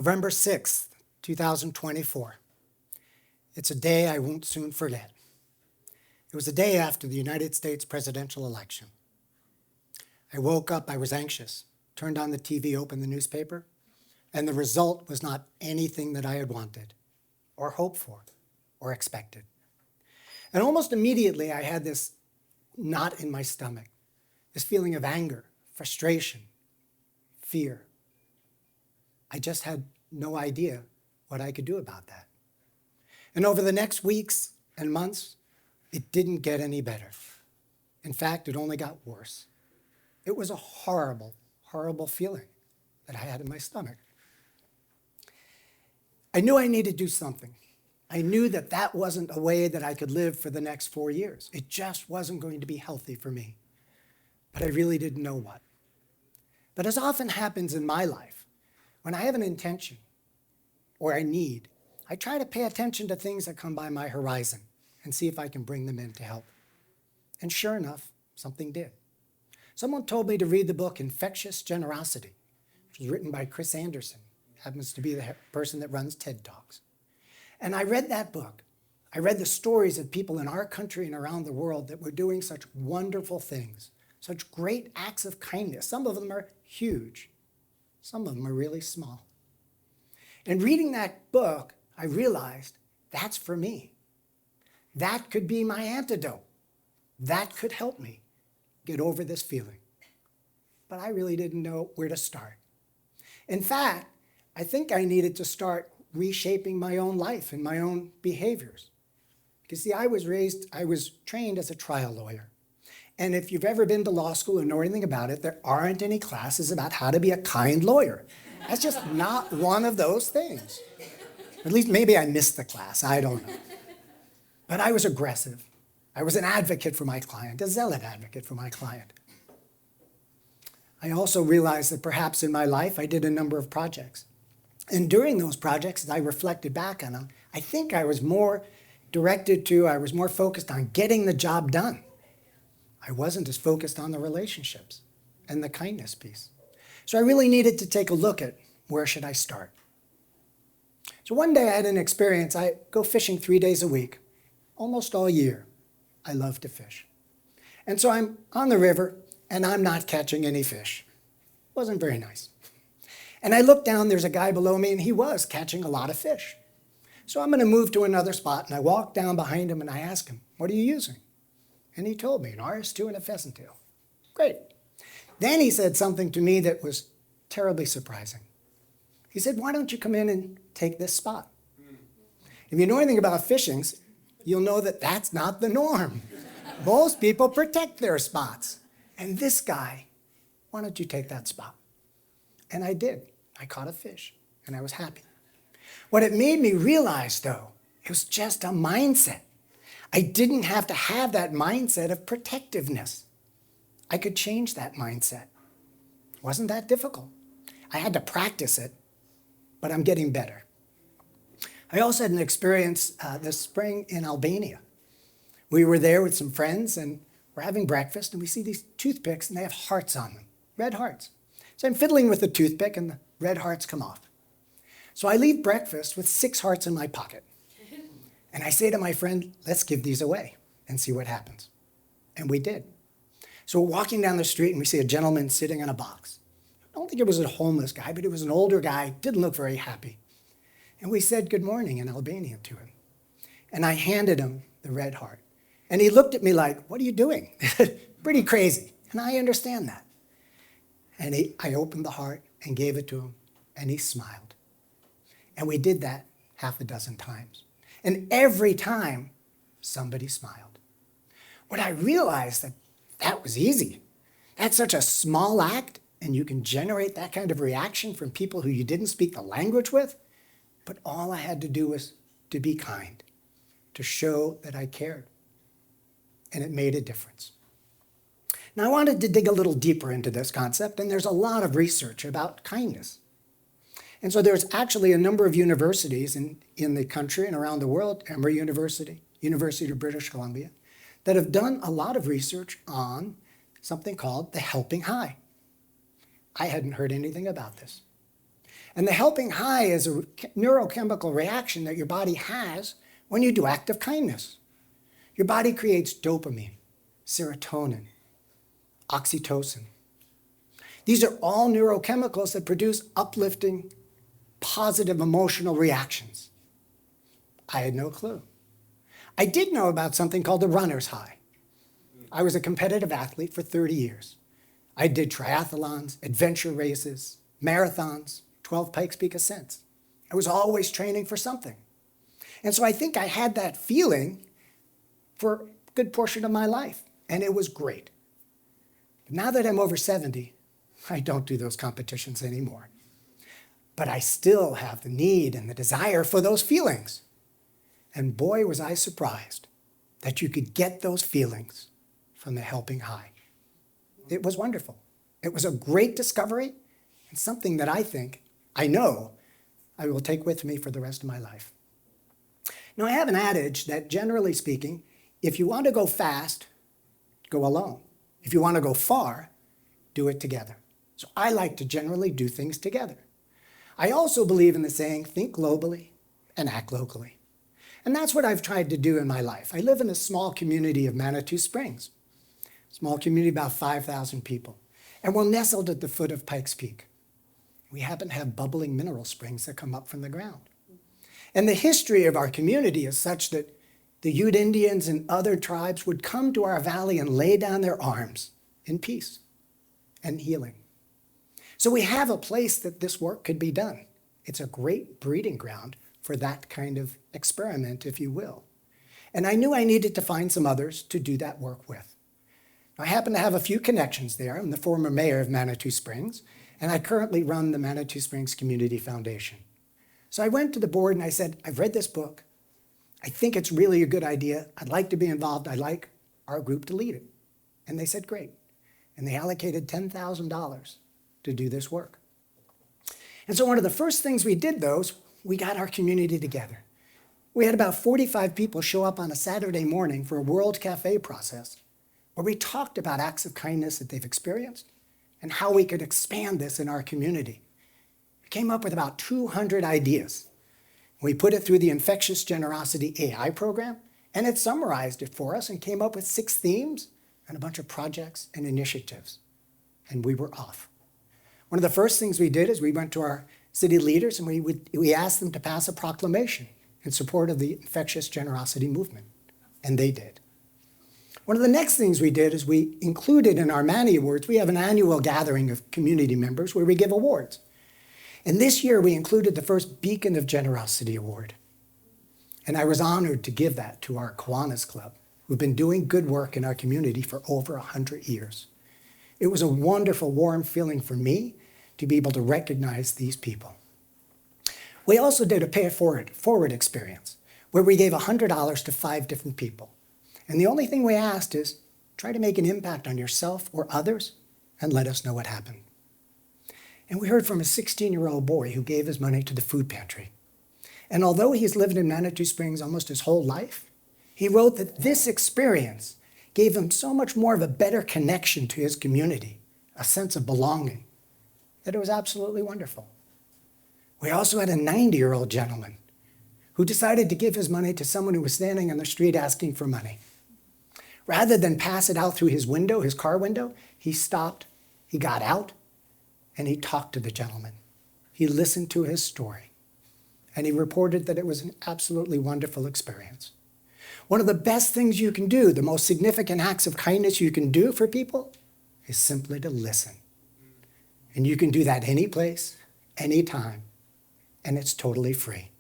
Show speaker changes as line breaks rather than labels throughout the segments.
November 6th, 2024. It's a day I won't soon forget. It was the day after the United States presidential election. I woke up, I was anxious, turned on the TV, opened the newspaper, and the result was not anything that I had wanted, or hoped for, or expected. And almost immediately I had this knot in my stomach, this feeling of anger, frustration, fear. I just had no idea what I could do about that. And over the next weeks and months, it didn't get any better. In fact, it only got worse. It was a horrible, horrible feeling that I had in my stomach. I knew I needed to do something. I knew that that wasn't a way that I could live for the next 4 years. It just wasn't going to be healthy for me. But I really didn't know what. But as often happens in my life, when I have an intention or a need, I try to pay attention to things that come by my horizon and see if I can bring them in to help. And sure enough, something did. Someone told me to read the book Infectious Generosity, which was written by Chris Anderson, happens to be the person that runs TED Talks. And I read that book. I read the stories of people in our country and around the world that were doing such wonderful things, such great acts of kindness. Some of them are huge. Some of them are really small. In reading that book, I realized that's for me. That could be my antidote. That could help me get over this feeling. But I really didn't know where to start. In fact, I think I needed to start reshaping my own life and my own behaviors. Because see, I was trained as a trial lawyer. And if you've ever been to law school or know anything about it, there aren't any classes about how to be a kind lawyer. That's just not one of those things. At least maybe I missed the class, I don't know. But I was aggressive. I was an advocate for my client, a zealot advocate for my client. I also realized that perhaps in my life I did a number of projects. And during those projects, as I reflected back on them, I think I was more focused on getting the job done. I wasn't as focused on the relationships and the kindness piece. So I really needed to take a look at where should I start. So one day I had an experience. I go fishing 3 days a week, almost all year. I love to fish. And so I'm on the river and I'm not catching any fish. Wasn't very nice. And I look down, there's a guy below me and he was catching a lot of fish. So I'm going to move to another spot and I walk down behind him and I ask him, "What are you using?" And he told me, an RS2 and a pheasant tail. Great. Then he said something to me that was terribly surprising. He said, "Why don't you come in and take this spot?" If you know anything about fishing, you'll know that that's not the norm. Most people protect their spots. And this guy, "Why don't you take that spot?" And I did. I caught a fish and I was happy. What it made me realize, though, it was just a mindset. I didn't have to have that mindset of protectiveness. I could change that mindset. It wasn't that difficult. I had to practice it, but I'm getting better. I also had an experience this spring in Albania. We were there with some friends and we're having breakfast and we see these toothpicks and they have hearts on them, red hearts. So I'm fiddling with the toothpick and the red hearts come off. So I leave breakfast with 6 hearts in my pocket. And I say to my friend, "Let's give these away and see what happens." And we did. So we're walking down the street and we see a gentleman sitting on a box. I don't think it was a homeless guy, but it was an older guy, didn't look very happy. And we said good morning in Albanian to him. And I handed him the red heart. And he looked at me like, "What are you doing?" Pretty crazy. And I understand that. And I opened the heart and gave it to him, and he smiled. And we did that half a dozen times. And every time, somebody smiled. When I realized that was easy. That's such a small act, and you can generate that kind of reaction from people who you didn't speak the language with. But all I had to do was to be kind, to show that I cared. And it made a difference. Now, I wanted to dig a little deeper into this concept, and there's a lot of research about kindness. And so there's actually a number of universities in the country and around the world, Emory University, University of British Columbia, that have done a lot of research on something called the helping high. I hadn't heard anything about this. And the helping high is a neurochemical reaction that your body has when you do acts of kindness. Your body creates dopamine, serotonin, oxytocin. These are all neurochemicals that produce uplifting, positive emotional reactions. I had no clue. I did know about something called the runner's high. I was a competitive athlete for 30 years. I did triathlons, adventure races, marathons, 12 Pikes Peak ascents. I was always training for something. And so I think I had that feeling for a good portion of my life, and it was great. But now that I'm over 70, I don't do those competitions anymore. But I still have the need and the desire for those feelings. And boy, was I surprised that you could get those feelings from the helping high. It was wonderful. It was a great discovery and something that I know I will take with me for the rest of my life. Now, I have an adage that, generally speaking, if you want to go fast, go alone. If you want to go far, do it together. So I like to generally do things together. I also believe in the saying, think globally and act locally. And that's what I've tried to do in my life. I live in a small community of Manitou Springs. Small community, about 5,000 people. And we're nestled at the foot of Pikes Peak. We happen to have bubbling mineral springs that come up from the ground. And the history of our community is such that the Ute Indians and other tribes would come to our valley and lay down their arms in peace and healing. So we have a place that this work could be done. It's a great breeding ground for that kind of experiment, if you will. And I knew I needed to find some others to do that work with. I happen to have a few connections there. I'm the former mayor of Manitou Springs, and I currently run the Manitou Springs Community Foundation. So I went to the board and I said, I've read this book. I think it's really a good idea. I'd like to be involved. I'd like our group to lead it. And they said, great. And they allocated $10,000 to do this work. And so one of the first things we did, though, is we got our community together. We had about 45 people show up on a Saturday morning for a World Cafe process, where we talked about acts of kindness that they've experienced and how we could expand this in our community. We came up with about 200 ideas. We put it through the Infectious Generosity AI program, and it summarized it for us and came up with 6 themes and a bunch of projects and initiatives. And we were off. One of the first things we did is we went to our city leaders and we asked them to pass a proclamation in support of the Infectious Generosity movement, and they did. One of the next things we did is we included in our Manny Awards, we have an annual gathering of community members where we give awards. And this year we included the first Beacon of Generosity Award. And I was honored to give that to our Kiwanis Club, who've been doing good work in our community for over 100 years. It was a wonderful, warm feeling for me to be able to recognize these people. We also did a pay it forward experience, where we gave $100 to 5 different people. And the only thing we asked is, try to make an impact on yourself or others and let us know what happened. And we heard from a 16-year-old boy who gave his money to the food pantry. And although he's lived in Manitou Springs almost his whole life, he wrote that this experience gave him so much more of a better connection to his community, a sense of belonging, that it was absolutely wonderful. We also had a 90-year-old gentleman who decided to give his money to someone who was standing on the street asking for money. Rather than pass it out through his window, his car window, he stopped, he got out, and he talked to the gentleman. He listened to his story, and he reported that it was an absolutely wonderful experience. One of the best things you can do, the most significant acts of kindness you can do for people, is simply to listen. And you can do that any place, any time, and it's totally free.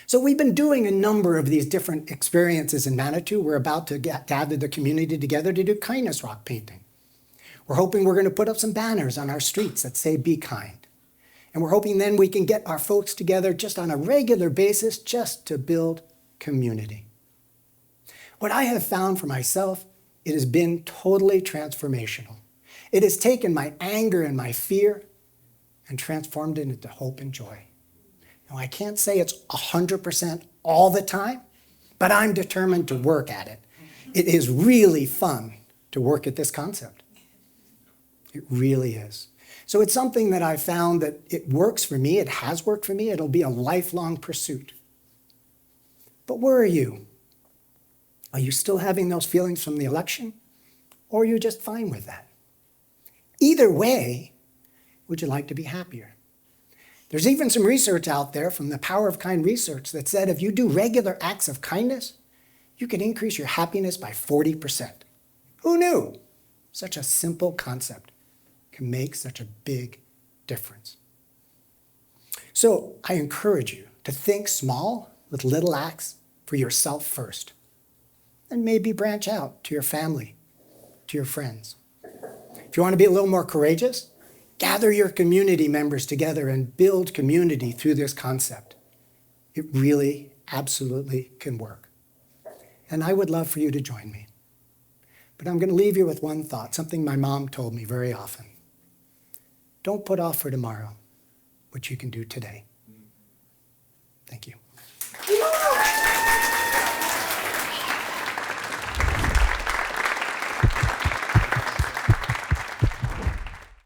So we've been doing a number of these different experiences in Manitou. We're about to gather the community together to do kindness rock painting. We're hoping we're going to put up some banners on our streets that say, be kind. And we're hoping then we can get our folks together just on a regular basis just to build community. What I have found for myself, it has been totally transformational. It has taken my anger and my fear and transformed it into hope and joy. Now, I can't say it's 100% all the time, but I'm determined to work at it. It is really fun to work at this concept. It really is. So it's something that I found that it works for me. It has worked for me. It'll be a lifelong pursuit. But where are you? Are you still having those feelings from the election? Or are you just fine with that? Either way, would you like to be happier? There's even some research out there from the Power of Kind research that said if you do regular acts of kindness, you can increase your happiness by 40%. Who knew? Such a simple concept can make such a big difference. So I encourage you to think small with little acts for yourself first, and maybe branch out to your family, to your friends. If you want to be a little more courageous, gather your community members together and build community through this concept. It really, absolutely can work. And I would love for you to join me. But I'm going to leave you with one thought, something my mom told me very often. Don't put off for tomorrow what you can do today. Thank you.